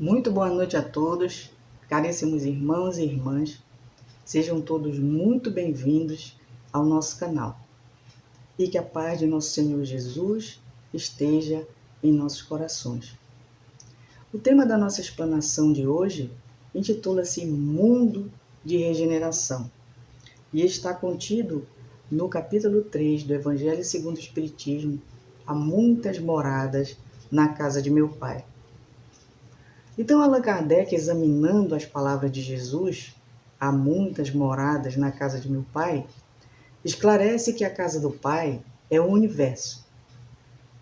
Muito boa noite a todos, caríssimos irmãos e irmãs. Sejam todos muito bem-vindos ao nosso canal. E que a paz de nosso Senhor Jesus esteja em nossos corações. O tema da nossa explanação de hoje intitula-se Mundo de Regeneração e está contido no capítulo 3 do Evangelho segundo o Espiritismo, Há muitas moradas na casa de meu Pai. Então, Allan Kardec, examinando as palavras de Jesus, há muitas moradas na casa de meu Pai, esclarece que a casa do Pai é o universo.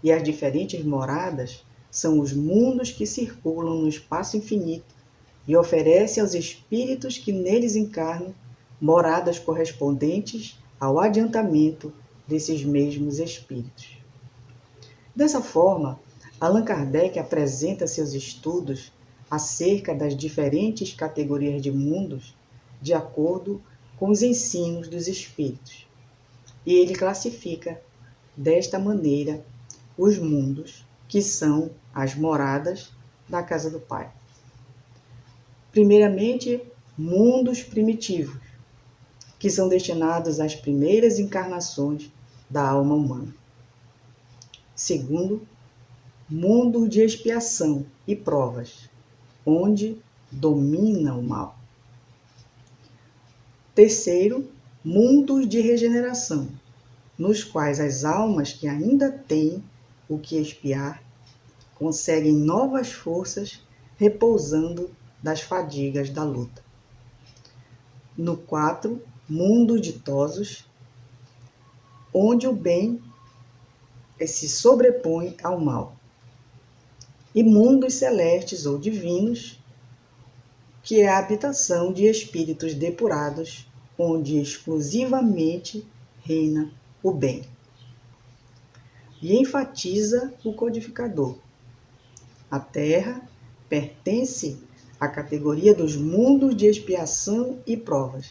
E as diferentes moradas são os mundos que circulam no espaço infinito e oferece aos espíritos que neles encarnam moradas correspondentes ao adiantamento desses mesmos espíritos. Dessa forma, Allan Kardec apresenta seus estudos acerca das diferentes categorias de mundos de acordo com os ensinos dos espíritos. E ele classifica desta maneira os mundos, que são as moradas da casa do Pai. Primeiramente, mundos primitivos, que são destinados às primeiras encarnações da alma humana. Segundo, mundo de expiação e provas, onde domina o mal. Terceiro, mundos de regeneração, nos quais as almas que ainda têm o que expiar conseguem novas forças repousando das fadigas da luta. No 4, mundo ditosos, onde o bem se sobrepõe ao mal. E mundos celestes ou divinos, que é a habitação de espíritos depurados, onde exclusivamente reina o bem. E enfatiza o codificador. A Terra pertence à categoria dos mundos de expiação e provas,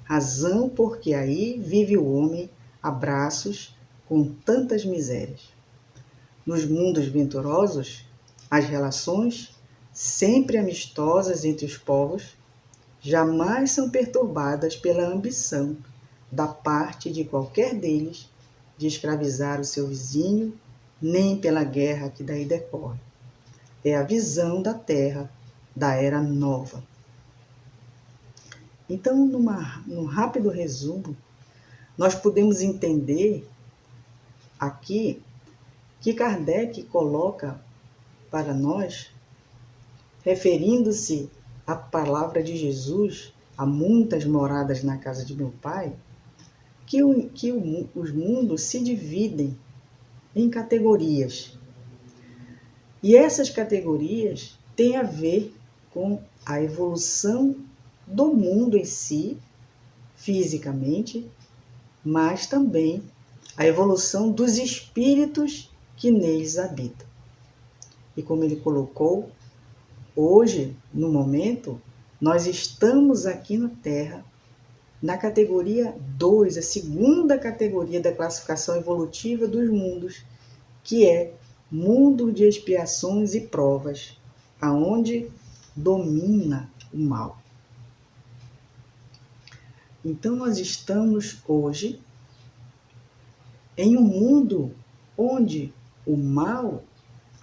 razão porque aí vive o homem a braços com tantas misérias. Nos mundos venturosos, as relações, sempre amistosas entre os povos, jamais são perturbadas pela ambição da parte de qualquer deles de escravizar o seu vizinho, nem pela guerra que daí decorre. É a visão da Terra da Era Nova. Então, num rápido resumo, nós podemos entender aqui que Kardec coloca para nós, referindo-se à palavra de Jesus, há muitas moradas na casa de meu Pai, que os mundos se dividem em categorias. E essas categorias têm a ver com a evolução do mundo em si, fisicamente, mas também a evolução dos espíritos que neles habitam. E como ele colocou, hoje, no momento, nós estamos aqui na Terra, na categoria 2, a segunda categoria da classificação evolutiva dos mundos, que é mundo de expiações e provas, aonde domina o mal. Então, nós estamos hoje em um mundo onde o mal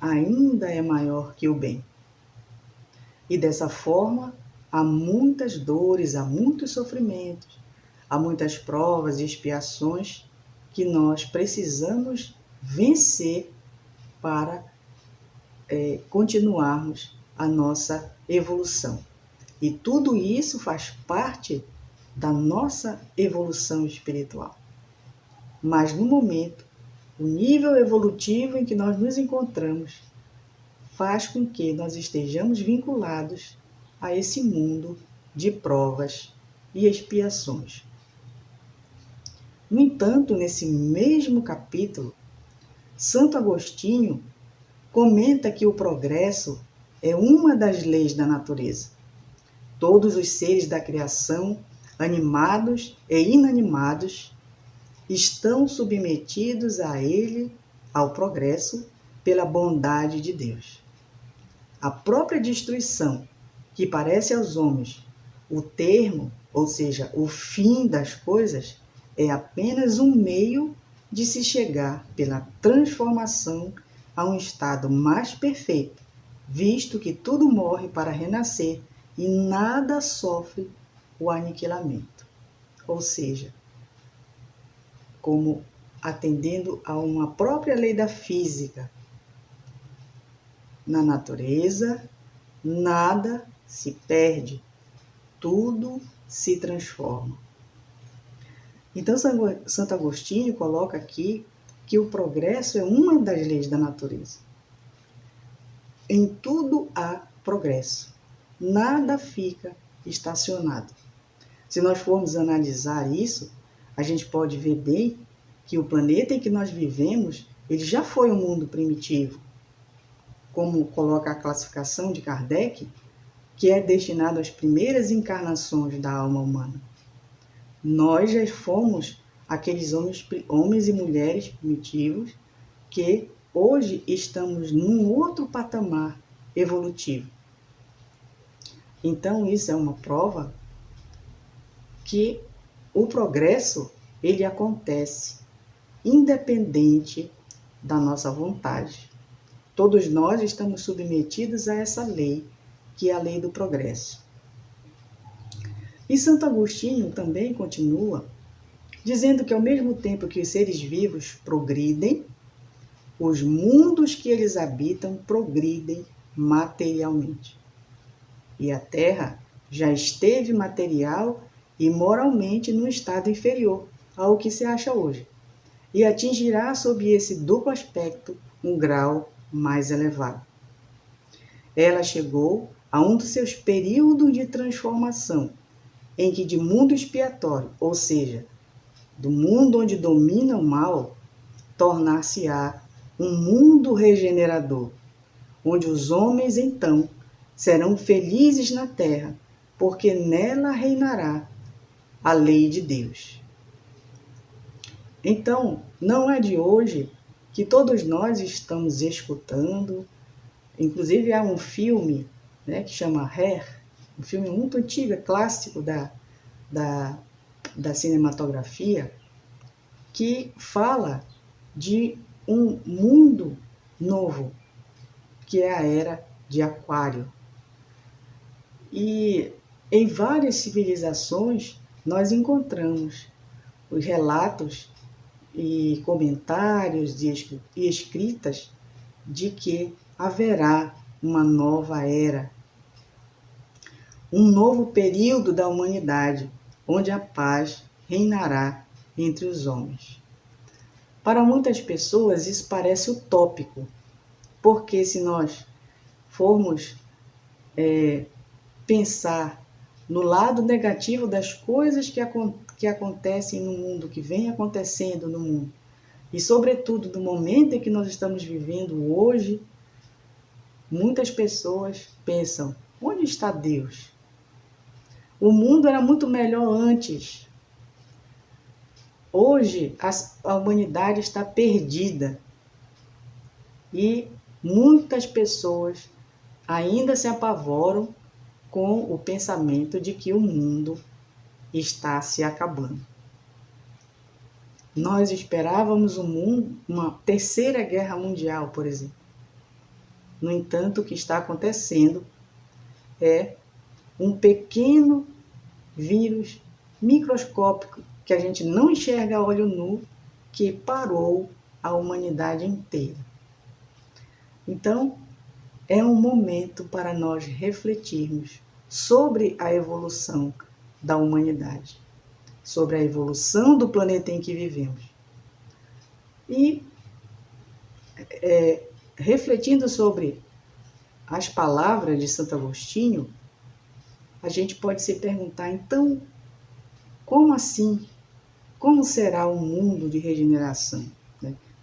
ainda é maior que o bem. E dessa forma, há muitas dores, há muitos sofrimentos, há muitas provas e expiações que nós precisamos vencer para continuarmos a nossa evolução. E tudo isso faz parte da nossa evolução espiritual. Mas no momento, o nível evolutivo em que nós nos encontramos faz com que nós estejamos vinculados a esse mundo de provas e expiações. No entanto, nesse mesmo capítulo, Santo Agostinho comenta que o progresso é uma das leis da natureza. Todos os seres da criação, animados e inanimados, estão submetidos a ele, ao progresso, pela bondade de Deus. a própria destruição, que parece aos homens o termo, ou seja, o fim das coisas, é apenas um meio de se chegar pela transformação a um estado mais perfeito, visto que tudo morre para renascer e nada sofre o aniquilamento. Ou seja, como atendendo a uma própria lei da física, na natureza, nada se perde, tudo se transforma. Então, Santo Agostinho coloca aqui que o progresso é uma das leis da natureza. Em tudo há progresso, nada fica estacionado. Se nós formos analisar isso, a gente pode ver bem que o planeta em que nós vivemos, ele já foi um mundo primitivo, como coloca a classificação de Kardec, que é destinado às primeiras encarnações da alma humana. Nós já fomos aqueles homens e mulheres primitivos que hoje estamos num outro patamar evolutivo. Então, isso é uma prova que o progresso, ele acontece independente da nossa vontade. Todos nós estamos submetidos a essa lei, que é a lei do progresso. E Santo Agostinho também continua dizendo que ao mesmo tempo que os seres vivos progridem, os mundos que eles habitam progridem materialmente. E a Terra já esteve material e moralmente num estado inferior ao que se acha hoje, e atingirá sob esse duplo aspecto um grau mais elevado. Ela chegou a um dos seus períodos de transformação, em que de mundo expiatório, ou seja, do mundo onde domina o mal, tornar-se-á um mundo regenerador, onde os homens então serão felizes na terra, porque nela reinará a lei de Deus. Então, não é de hoje que todos nós estamos escutando, inclusive há um filme, que chama Hair, um filme muito antigo, clássico da cinematografia, que fala de um mundo novo, que é a Era de Aquário. E em várias civilizações nós encontramos os relatos e comentários e escritas de que haverá uma nova era, um novo período da humanidade, onde a paz reinará entre os homens. Para muitas pessoas isso parece utópico, porque se nós formos pensar no lado negativo das coisas que acontecem no mundo, que vem acontecendo no mundo, e sobretudo no momento em que nós estamos vivendo hoje, muitas pessoas pensam: onde está Deus? O mundo era muito melhor antes. Hoje a humanidade está perdida e muitas pessoas ainda se apavoram com o pensamento de que o mundo está se acabando. Nós esperávamos uma terceira guerra mundial, por exemplo. No entanto, o que está acontecendo é um pequeno vírus microscópico que a gente não enxerga a olho nu, que parou a humanidade inteira. Então, é um momento para nós refletirmos sobre a evolução da humanidade, sobre a evolução do planeta em que vivemos. E, refletindo sobre as palavras de Santo Agostinho, a gente pode se perguntar, então, como assim? Como será um mundo de regeneração?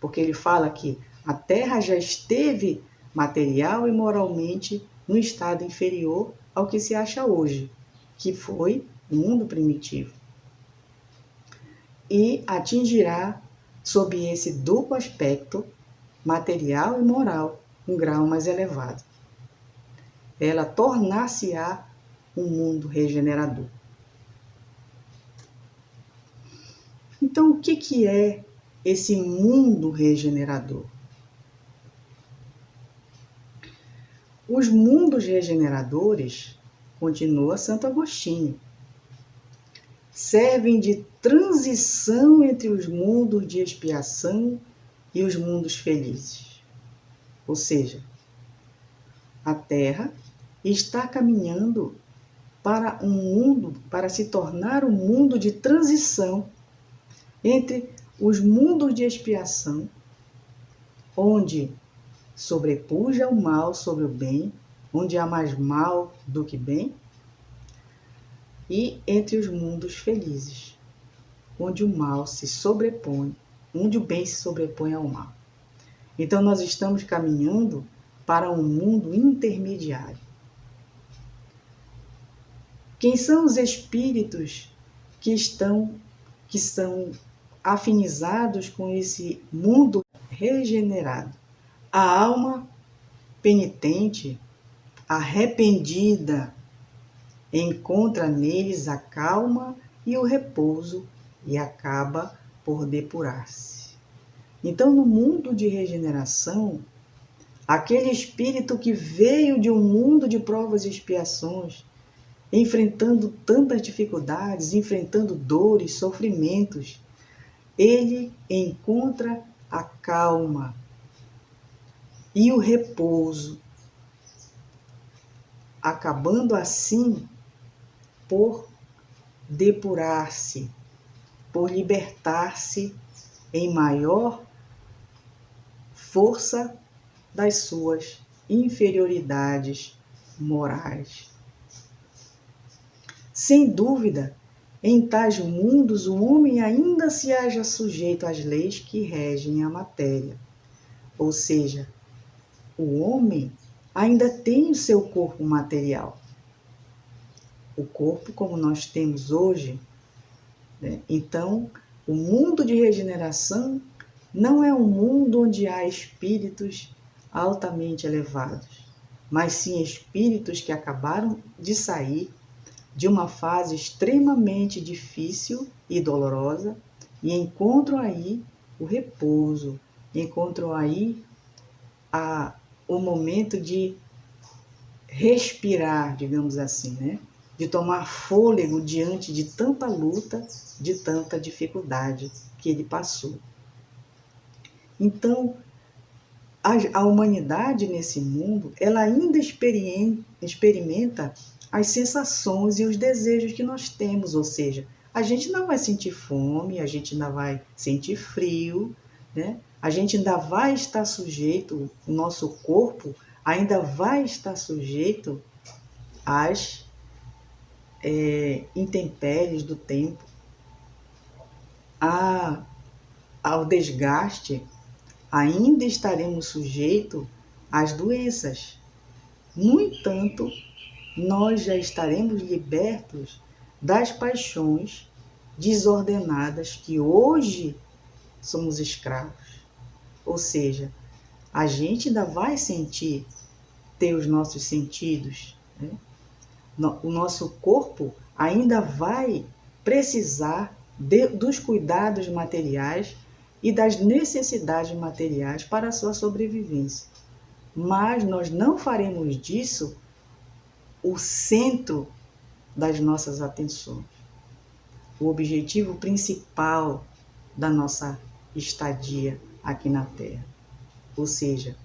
Porque ele fala que a Terra já esteve material e moralmente no estado inferior ao que se acha hoje, que foi o mundo primitivo. E atingirá, sob esse duplo aspecto, material e moral, um grau mais elevado. ela tornar-se-á um mundo regenerador. Então, o que é esse mundo regenerador? Os mundos regeneradores, continua Santo Agostinho, servem de transição entre os mundos de expiação e os mundos felizes. Ou seja, a Terra está caminhando para para se tornar um mundo de transição entre os mundos de expiação, onde sobrepuja o mal sobre o bem, onde há mais mal do que bem, e entre os mundos felizes, onde o mal se sobrepõe, onde o bem se sobrepõe ao mal. Então nós estamos caminhando para um mundo intermediário. Quem são os espíritos que são afinizados com esse mundo regenerado? A alma penitente, arrependida, encontra neles a calma e o repouso e acaba por depurar-se. Então, no mundo de regeneração, aquele espírito que veio de um mundo de provas e expiações, enfrentando tantas dificuldades, enfrentando dores, sofrimentos, ele encontra a calma e o repouso, acabando assim por depurar-se, por libertar-se em maior força das suas inferioridades morais. Sem dúvida, em tais mundos o homem ainda se acha sujeito às leis que regem a matéria. Ou seja, o homem ainda tem o seu corpo material. O corpo como nós temos hoje, né? Então, o mundo de regeneração não é um mundo onde há espíritos altamente elevados, mas sim espíritos que acabaram de sair de uma fase extremamente difícil e dolorosa e encontram aí o repouso, encontram aí o momento de respirar, digamos assim, né? De tomar fôlego diante de tanta luta, de tanta dificuldade que ele passou. Então, a humanidade nesse mundo, ela ainda experimenta as sensações e os desejos que nós temos, ou seja, a gente não vai sentir fome, a gente ainda vai sentir frio, né? A gente ainda vai estar sujeito, o nosso corpo ainda vai estar sujeito às intempéries do tempo, ao desgaste, ainda estaremos sujeitos às doenças. No entanto, nós já estaremos libertos das paixões desordenadas que hoje somos escravos. Ou seja, a gente ainda vai ter os nossos sentidos, né? O nosso corpo ainda vai precisar dos cuidados materiais e das necessidades materiais para a sua sobrevivência. Mas nós não faremos disso o centro das nossas atenções, o objetivo principal da nossa estadia aqui na Terra. Ou seja,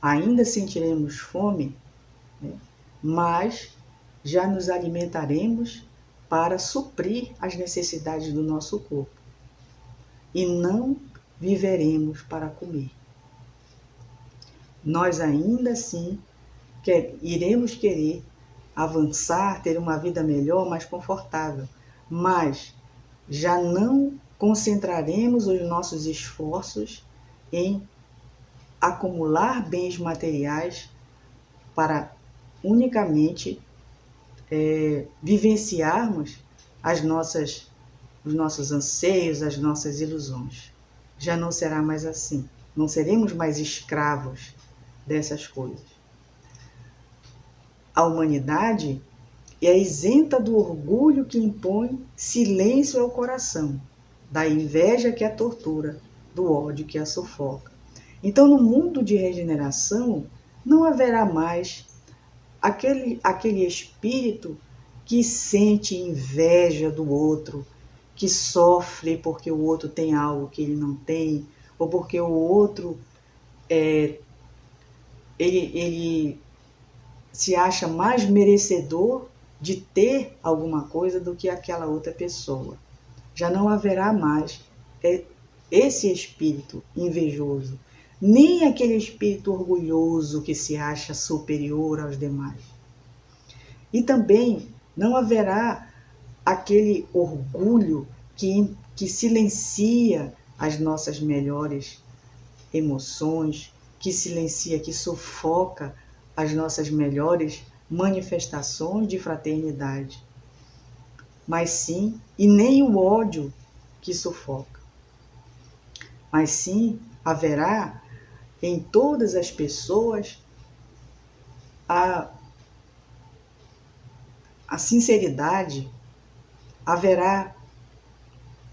ainda sentiremos fome, né? Mas já nos alimentaremos para suprir as necessidades do nosso corpo e não viveremos para comer. Nós ainda assim iremos querer avançar, ter uma vida melhor, mais confortável, mas já não concentraremos os nossos esforços em acumular bens materiais para unicamente vivenciarmos os nossos anseios, as nossas ilusões. Já não será mais assim. Não seremos mais escravos dessas coisas. a humanidade é isenta do orgulho que impõe silêncio ao coração, da inveja que a tortura, do ódio que a sufoca. Então, no mundo de regeneração, não haverá mais aquele espírito que sente inveja do outro, que sofre porque o outro tem algo que ele não tem, ou porque o outro ele se acha mais merecedor de ter alguma coisa do que aquela outra pessoa. Já não haverá mais esse espírito invejoso, nem aquele espírito orgulhoso que se acha superior aos demais. E também não haverá aquele orgulho que silencia as nossas melhores emoções, que silencia, que sufoca as nossas melhores manifestações de fraternidade. Mas sim, e nem o ódio que sufoca. Mas sim, haverá em todas as pessoas a sinceridade, haverá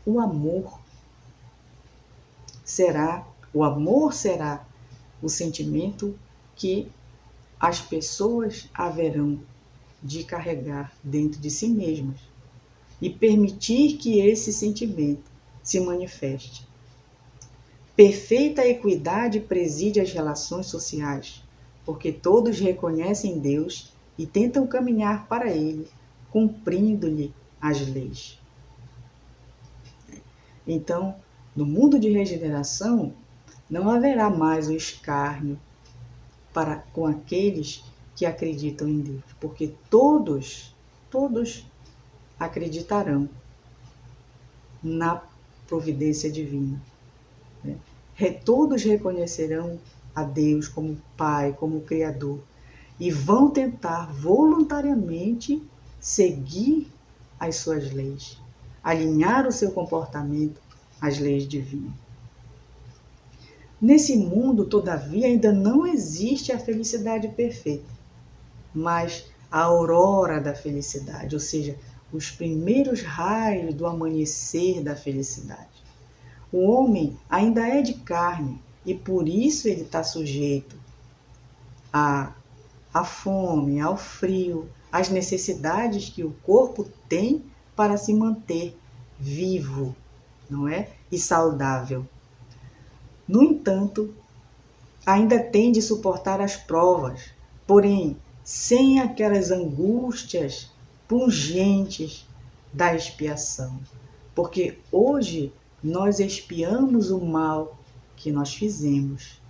o amor. O amor será o sentimento que as pessoas haverão de carregar dentro de si mesmas e permitir que esse sentimento se manifeste. Perfeita equidade preside as relações sociais, porque todos reconhecem Deus e tentam caminhar para Ele, cumprindo-lhe as leis. Então, no mundo de regeneração, não haverá mais o escárnio com aqueles que acreditam em Deus, porque todos acreditarão na providência divina. Todos reconhecerão a Deus como Pai, como Criador, e vão tentar voluntariamente seguir as suas leis, alinhar o seu comportamento às leis divinas. Nesse mundo, todavia, ainda não existe a felicidade perfeita, mas a aurora da felicidade, ou seja, os primeiros raios do amanhecer da felicidade. O homem ainda é de carne e por isso ele está sujeito à fome, ao frio, às necessidades que o corpo tem para se manter vivo, não é? E saudável. No entanto, ainda tem de suportar as provas, porém, sem aquelas angústias pungentes da expiação. Porque hoje nós expiamos o mal que nós fizemos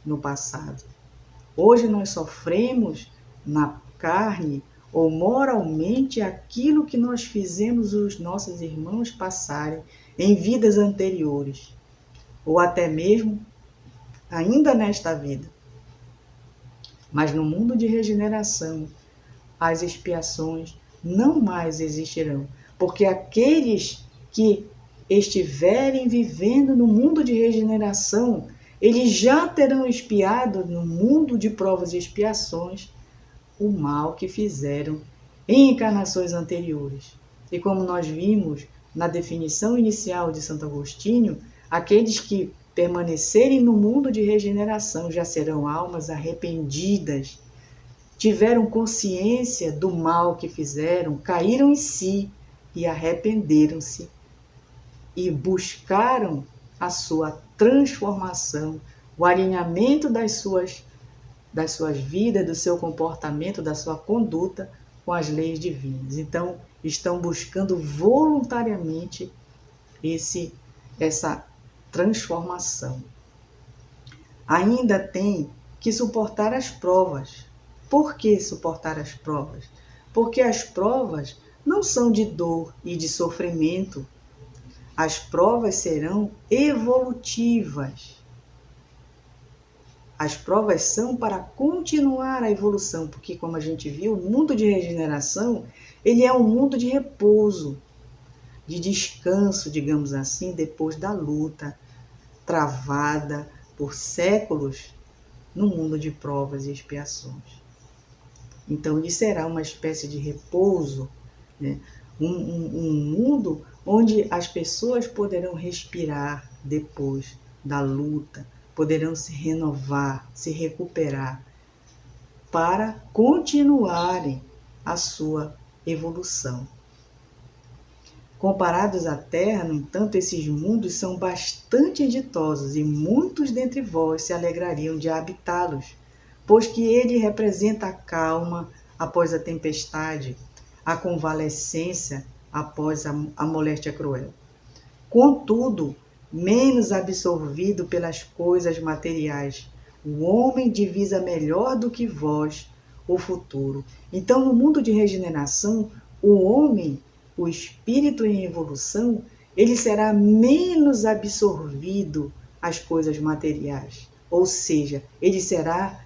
no passado. Hoje nós sofremos na carne ou moralmente aquilo que nós fizemos os nossos irmãos passarem em vidas anteriores, ou até mesmo ainda nesta vida. Mas no mundo de regeneração, as expiações não mais existirão, porque aqueles que estiverem vivendo no mundo de regeneração, eles já terão expiado no mundo de provas e expiações o mal que fizeram em encarnações anteriores. E como nós vimos na definição inicial de Santo Agostinho, aqueles que permanecerem no mundo de regeneração já serão almas arrependidas, tiveram consciência do mal que fizeram, caíram em si e arrependeram-se e buscaram a sua transformação, o alinhamento das suas vidas, do seu comportamento, da sua conduta com as leis divinas. Então, estão buscando voluntariamente essa transformação. Ainda tem que suportar as provas. Por que suportar as provas? Porque as provas não são de dor e de sofrimento. As provas serão evolutivas. As provas são para continuar a evolução, porque, como a gente viu, o mundo de regeneração, ele é um mundo de repouso, de descanso, digamos assim, depois da luta travada por séculos no mundo de provas e expiações. Então, ele será uma espécie de repouso, né? Um mundo onde as pessoas poderão respirar depois da luta, poderão se renovar, se recuperar, para continuarem a sua evolução. Comparados à Terra, no entanto, esses mundos são bastante ditosos e muitos dentre vós se alegrariam de habitá-los, pois que ele representa a calma após a tempestade, a convalescência após a moléstia cruel. Contudo, menos absorvido pelas coisas materiais, o homem divisa melhor do que vós o futuro. Então, no mundo de regeneração, o homem, o espírito em evolução, ele será menos absorvido às coisas materiais. Ou seja, ele será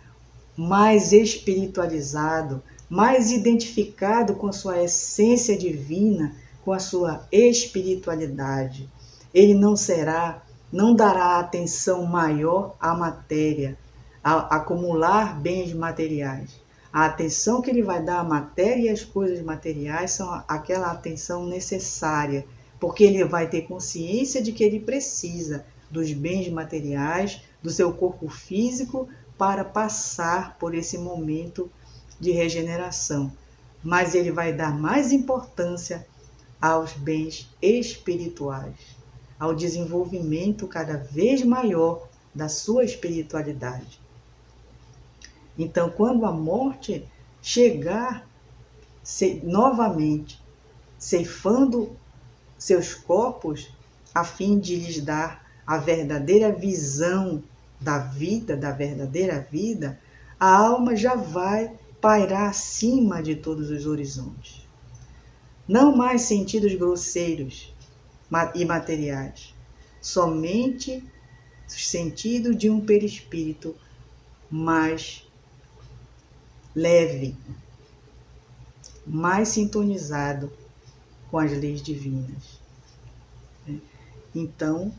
mais espiritualizado, mais identificado com a sua essência divina, com a sua espiritualidade. Ele não dará atenção maior à matéria, a acumular bens materiais. A atenção que ele vai dar à matéria e às coisas materiais são aquela atenção necessária, porque ele vai ter consciência de que ele precisa dos bens materiais, do seu corpo físico, para passar por esse momento de regeneração. Mas ele vai dar mais importância aos bens espirituais, ao desenvolvimento cada vez maior da sua espiritualidade. Então, quando a morte chegar novamente, ceifando seus corpos, a fim de lhes dar a verdadeira visão da vida, da verdadeira vida, a alma já vai pairar acima de todos os horizontes. Não mais sentidos grosseiros e materiais, somente o sentido de um perispírito mais leve, mais sintonizado com as leis divinas. Então,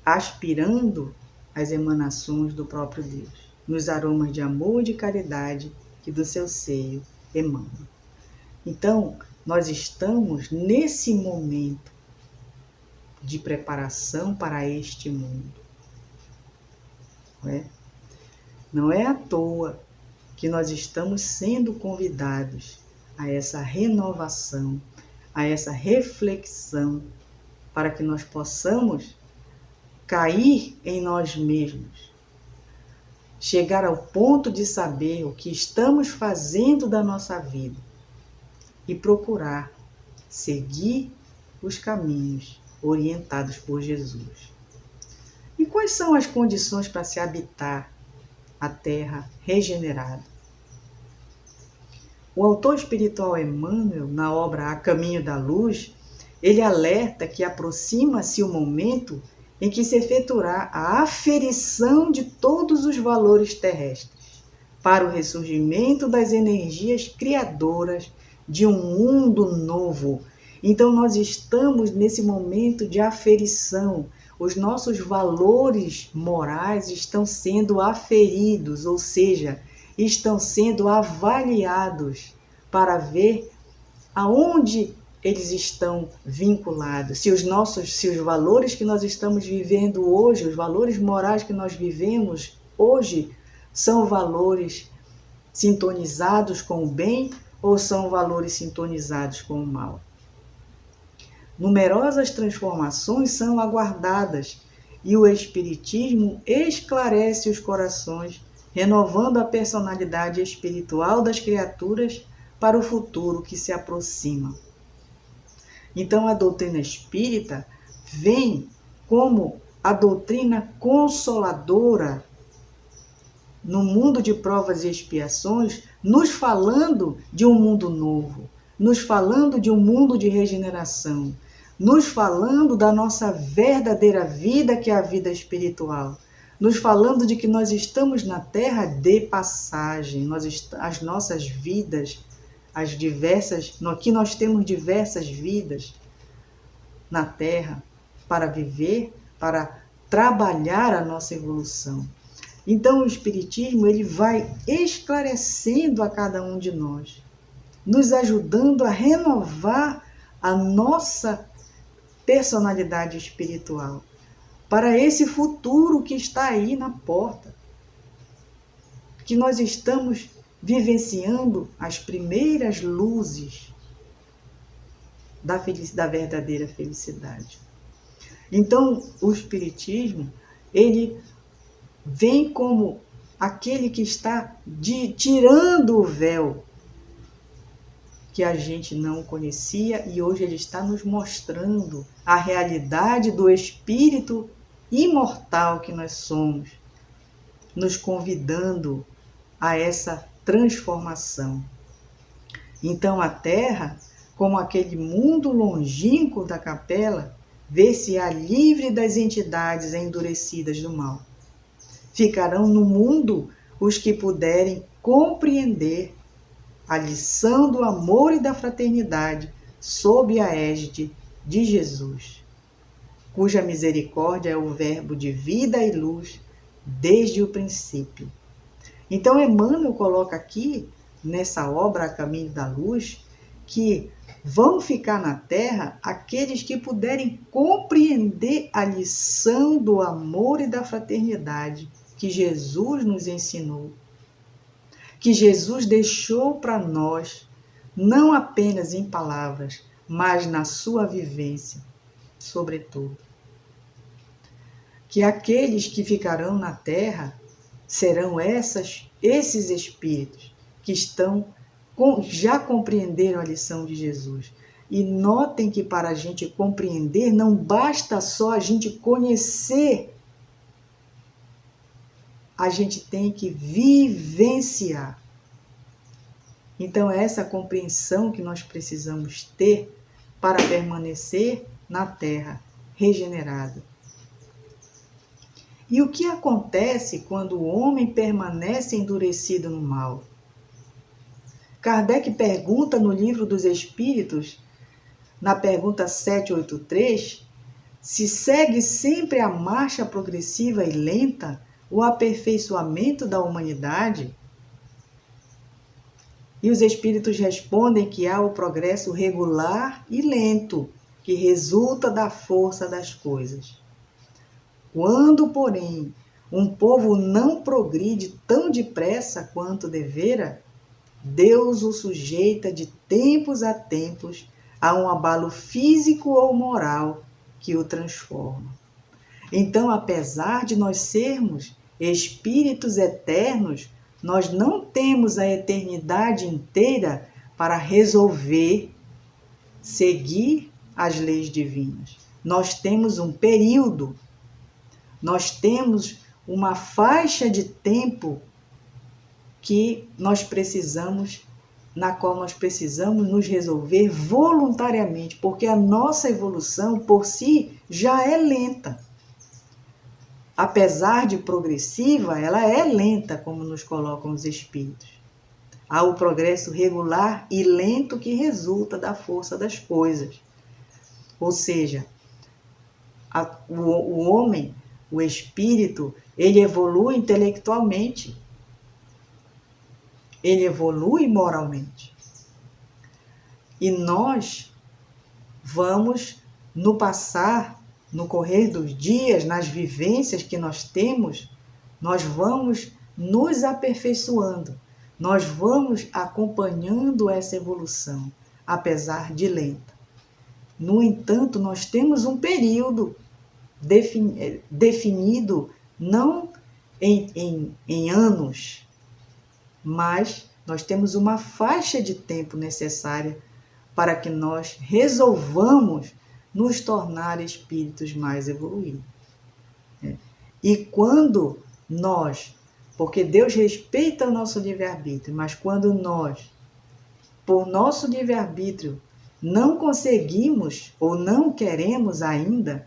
aspirando às emanações do próprio Deus, nos aromas de amor e de caridade que do seu seio emanam. Então, nós estamos nesse momento de preparação para este mundo. Não é à toa que nós estamos sendo convidados a essa renovação, a essa reflexão, para que nós possamos cair em nós mesmos, chegar ao ponto de saber o que estamos fazendo da nossa vida e procurar seguir os caminhos orientados por Jesus. E quais são as condições para se habitar a terra regenerada? O autor espiritual Emmanuel, na obra A Caminho da Luz, ele alerta que aproxima-se o momento em que se efetuará a aferição de todos os valores terrestres para o ressurgimento das energias criadoras de um mundo novo. Então, nós estamos nesse momento de aferição. Os nossos valores morais estão sendo aferidos, ou seja, estão sendo avaliados para ver aonde eles estão vinculados. Se os valores que nós estamos vivendo hoje, os valores morais que nós vivemos hoje, são valores sintonizados com o bem ou são valores sintonizados com o mal? Numerosas transformações são aguardadas e o Espiritismo esclarece os corações, renovando a personalidade espiritual das criaturas para o futuro que se aproxima. Então, a doutrina espírita vem como a doutrina consoladora no mundo de provas e expiações, nos falando de um mundo novo, nos falando de um mundo de regeneração, nos falando da nossa verdadeira vida, que é a vida espiritual, nos falando de que nós estamos na terra de passagem, as nossas vidas, aqui nós temos diversas vidas na terra para viver, para trabalhar a nossa evolução. Então o Espiritismo ele vai esclarecendo a cada um de nós, nos ajudando a renovar a nossa personalidade espiritual para esse futuro que está aí na porta, que nós estamos vivenciando as primeiras luzes da verdadeira felicidade. Então, o Espiritismo, ele vem como aquele que está tirando o véu que a gente não conhecia, e hoje ele está nos mostrando a realidade do espírito imortal que nós somos, nos convidando a essa transformação. Então a Terra, como aquele mundo longínquo da capela, vê-se-á livre das entidades endurecidas do mal. Ficarão no mundo os que puderem compreender a lição do amor e da fraternidade sob a égide de Jesus, cuja misericórdia é o verbo de vida e luz desde o princípio. Então Emmanuel coloca aqui, nessa obra A Caminho da Luz, que vão ficar na Terra aqueles que puderem compreender a lição do amor e da fraternidade que Jesus nos ensinou, que Jesus deixou para nós, não apenas em palavras, mas na sua vivência, sobretudo. Que aqueles que ficarão na Terra serão esses espíritos que já compreenderam a lição de Jesus. E notem que para a gente compreender, não basta só a gente conhecer, a gente tem que vivenciar. Então, é essa compreensão que nós precisamos ter para permanecer na Terra regenerada. E o que acontece quando o homem permanece endurecido no mal? Kardec pergunta no Livro dos Espíritos, na pergunta 783, se segue sempre a marcha progressiva e lenta o aperfeiçoamento da humanidade? E os Espíritos respondem que há o progresso regular e lento, que resulta da força das coisas. Quando, porém, um povo não progride tão depressa quanto devera, Deus o sujeita de tempos a tempos a um abalo físico ou moral que o transforma. Então, apesar de nós sermos espíritos eternos, nós não temos a eternidade inteira para resolver seguir as leis divinas. Nós temos um período, nós temos uma faixa de tempo na qual nós precisamos nos resolver voluntariamente, porque a nossa evolução por si já é lenta. Apesar de progressiva, ela é lenta, como nos colocam os espíritos. Há o progresso regular e lento que resulta da força das coisas. Ou seja, o homem, o espírito, ele evolui intelectualmente, ele evolui moralmente. E nós vamos, no correr dos dias, nas vivências que nós temos, nós vamos nos aperfeiçoando, nós vamos acompanhando essa evolução, apesar de lenta. No entanto, nós temos um período definido, não em anos, mas nós temos uma faixa de tempo necessária para que nós resolvamos nos tornar espíritos mais evoluídos. E quando nós, porque Deus respeita o nosso livre-arbítrio, mas quando nós, por nosso livre-arbítrio, não conseguimos ou não queremos ainda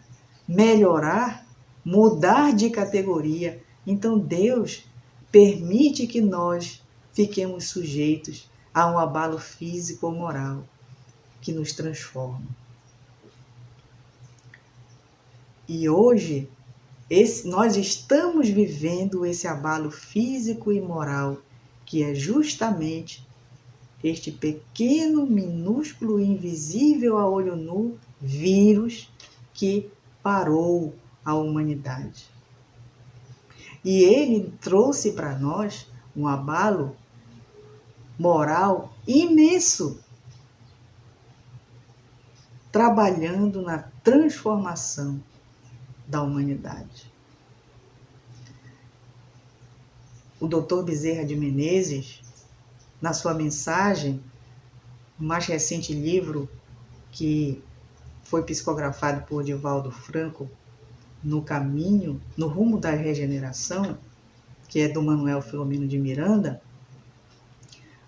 melhorar, mudar de categoria, então Deus permite que nós fiquemos sujeitos a um abalo físico ou moral que nos transforma. E hoje nós estamos vivendo esse abalo físico e moral, que é justamente este pequeno, minúsculo, invisível a olho nu vírus que parou a humanidade. E ele trouxe para nós um abalo moral imenso, trabalhando na transformação da humanidade. O Dr. Bezerra de Menezes, na sua mensagem, o mais recente livro que foi psicografado por Divaldo Franco, No Caminho, no Rumo da Regeneração, que é do Manuel Filomeno de Miranda,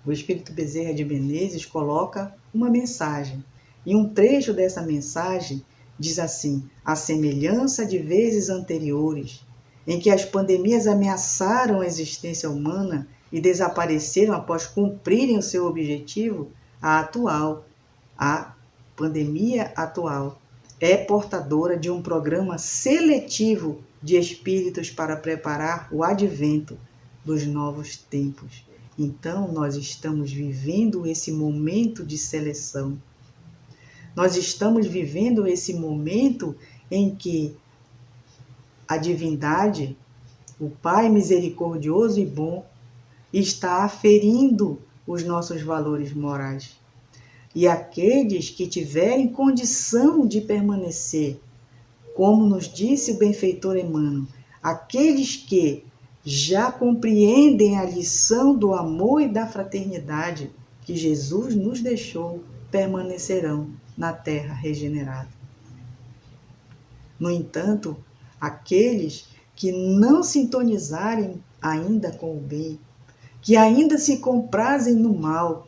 o Espírito Bezerra de Menezes coloca uma mensagem. E um trecho dessa mensagem diz assim: a semelhança de vezes anteriores, em que as pandemias ameaçaram a existência humana e desapareceram após cumprirem o seu objetivo, a pandemia atual, é portadora de um programa seletivo de espíritos para preparar o advento dos novos tempos. Então, nós estamos vivendo esse momento de seleção. Nós estamos vivendo esse momento em que a divindade, o Pai misericordioso e bom, está aferindo os nossos valores morais. E aqueles que tiverem condição de permanecer, como nos disse o benfeitor Emmanuel, aqueles que já compreendem a lição do amor e da fraternidade que Jesus nos deixou, permanecerão na terra regenerada. No entanto, aqueles que não sintonizarem ainda com o bem, que ainda se comprazem no mal,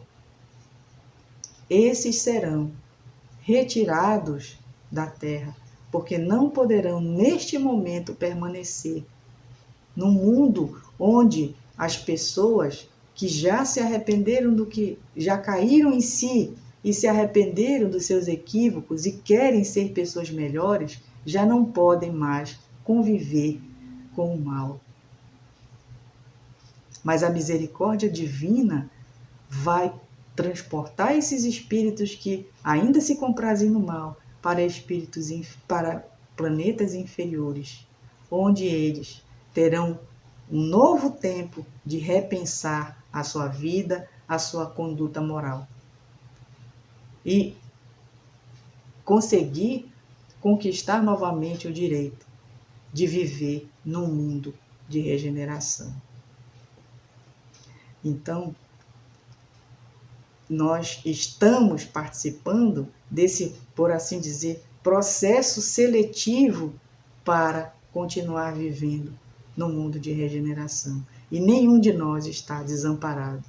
esses serão retirados da terra, porque não poderão neste momento permanecer num mundo onde as pessoas que já se arrependeram do que, já caíram em si e se arrependeram dos seus equívocos e querem ser pessoas melhores, já não podem mais conviver com o mal. Mas a misericórdia divina vai transportar esses espíritos que ainda se comprazem no mal para planetas inferiores, onde eles terão um novo tempo de repensar a sua vida, a sua conduta moral e conseguir conquistar novamente o direito de viver num mundo de regeneração. Então, nós estamos participando desse, por assim dizer, processo seletivo para continuar vivendo no mundo de regeneração. E nenhum de nós está desamparado.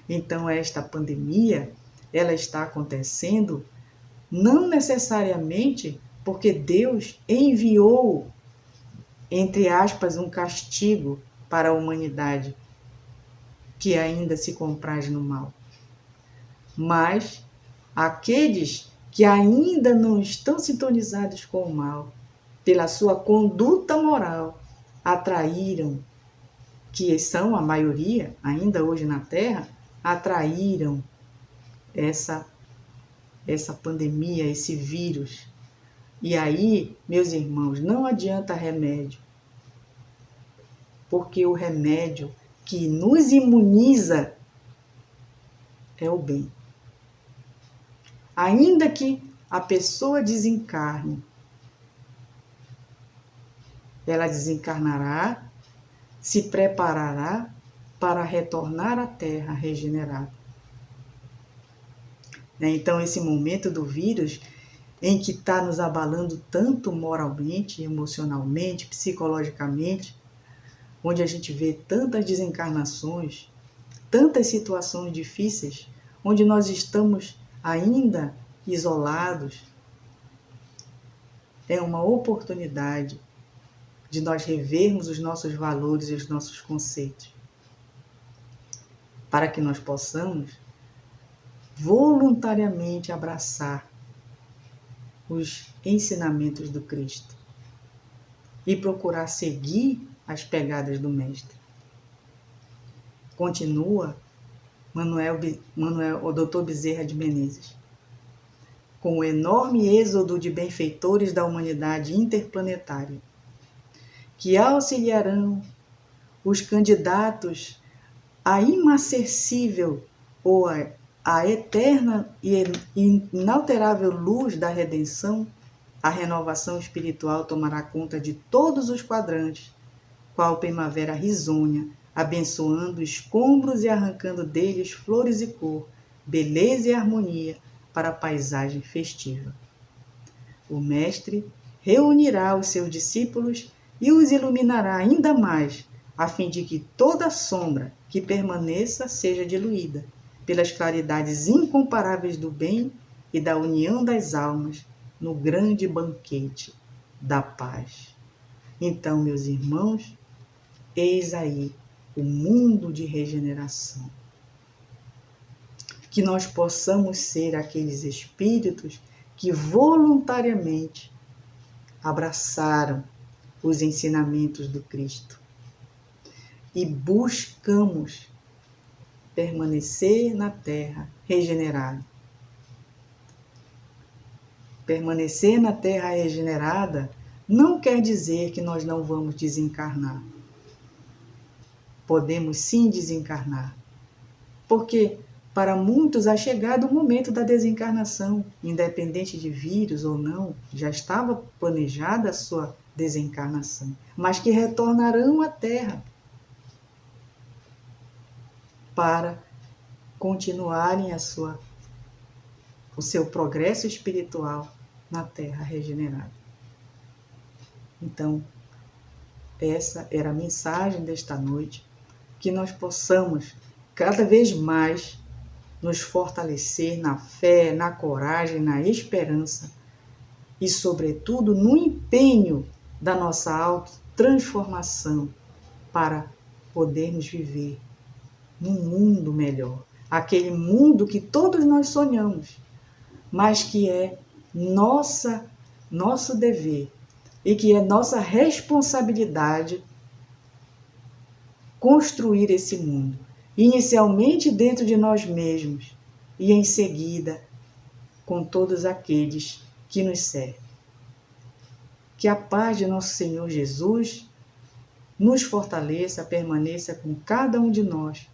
Então, esta pandemia, ela está acontecendo não necessariamente porque Deus enviou, entre aspas, um castigo para a humanidade que ainda se compraz no mal. Mas aqueles que ainda não estão sintonizados com o mal, pela sua conduta moral, atraíram, que são a maioria ainda hoje na Terra, atraíram essa pandemia, esse vírus. E aí, meus irmãos, não adianta remédio, porque o remédio que nos imuniza é o bem. Ainda que a pessoa desencarne, ela desencarnará, se preparará para retornar à Terra regenerada. Então, esse momento do vírus, em que está nos abalando tanto moralmente, emocionalmente, psicologicamente, onde a gente vê tantas desencarnações, tantas situações difíceis, onde nós estamos ainda isolados, é uma oportunidade de nós revermos os nossos valores e os nossos conceitos, para que nós possamos voluntariamente abraçar os ensinamentos do Cristo. e procurar seguir as pegadas do Mestre. Continua o Dr. Bezerra de Menezes. Com o enorme êxodo de benfeitores da humanidade interplanetária, que auxiliarão os candidatos à inacessível ou à eterna e inalterável luz da redenção, a renovação espiritual tomará conta de todos os quadrantes, qual primavera risonha, abençoando escombros e arrancando deles flores e cor, beleza e harmonia para a paisagem festiva. O Mestre reunirá os seus discípulos e os iluminará ainda mais, a fim de que toda sombra que permaneça seja diluída pelas claridades incomparáveis do bem e da união das almas no grande banquete da paz. Então, meus irmãos, eis aí o mundo de regeneração. Que nós possamos ser aqueles espíritos que voluntariamente abraçaram os ensinamentos do Cristo e buscamos permanecer na Terra regenerado. Permanecer na Terra regenerada não quer dizer que nós não vamos desencarnar. Podemos sim desencarnar, porque para muitos ha chegado o momento da desencarnação, independente de vírus ou não, já estava planejada a sua desencarnação, mas que retornarão à Terra para continuarem o seu progresso espiritual na Terra regenerada. Então, essa era a mensagem desta noite, que nós possamos cada vez mais nos fortalecer na fé, na coragem, na esperança e, sobretudo, no empenho da nossa autotransformação para podermos viver num mundo melhor. Aquele mundo que todos nós sonhamos, mas que é nosso dever e que é nossa responsabilidade construir esse mundo. Inicialmente dentro de nós mesmos e em seguida com todos aqueles que nos servem. Que a paz de nosso Senhor Jesus nos fortaleça, permaneça com cada um de nós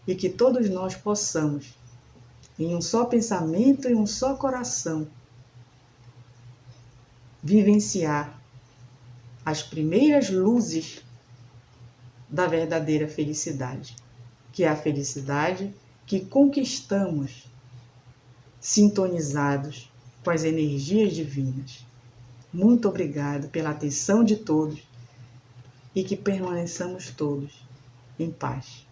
e que todos nós possamos, em um só pensamento e um só coração, vivenciar as primeiras luzes da verdadeira felicidade, que é a felicidade que conquistamos sintonizados com as energias divinas. Muito obrigado pela atenção de todos e que permaneçamos todos em paz.